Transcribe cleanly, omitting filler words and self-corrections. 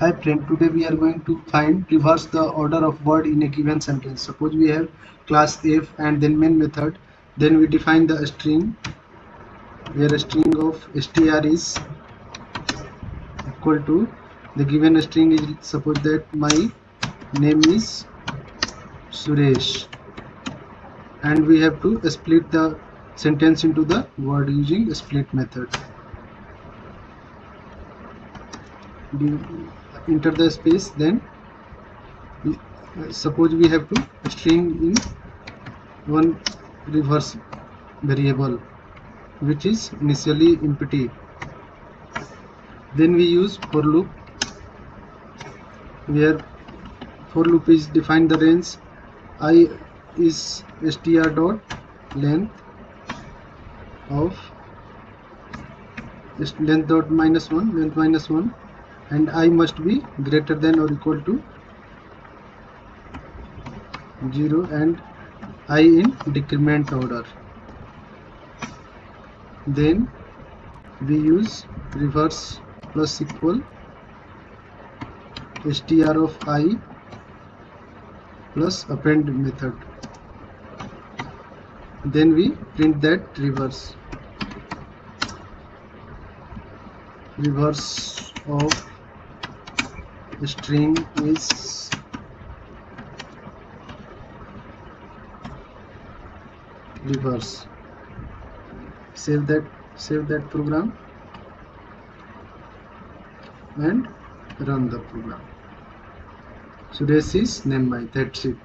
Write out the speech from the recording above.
Hi friend, today we are going to reverse the order of word in a given sentence. Suppose we have class F and then main method. Then we define the string where a string of str is equal to the given string is, suppose that my name is Suresh, and we have to split the sentence into the word using split method. Enter the space, then suppose we have to string in one reverse variable which is initially empty. Then we use for loop, where for loop is defined the range I is str dot length of length dot minus 1 and I must be greater than or equal to 0 and I in decrement order. Then we use reverse plus equal str of I plus append method. Then we print that reverse of string is reverse. Save that program and run the program. So this is name by, that's it.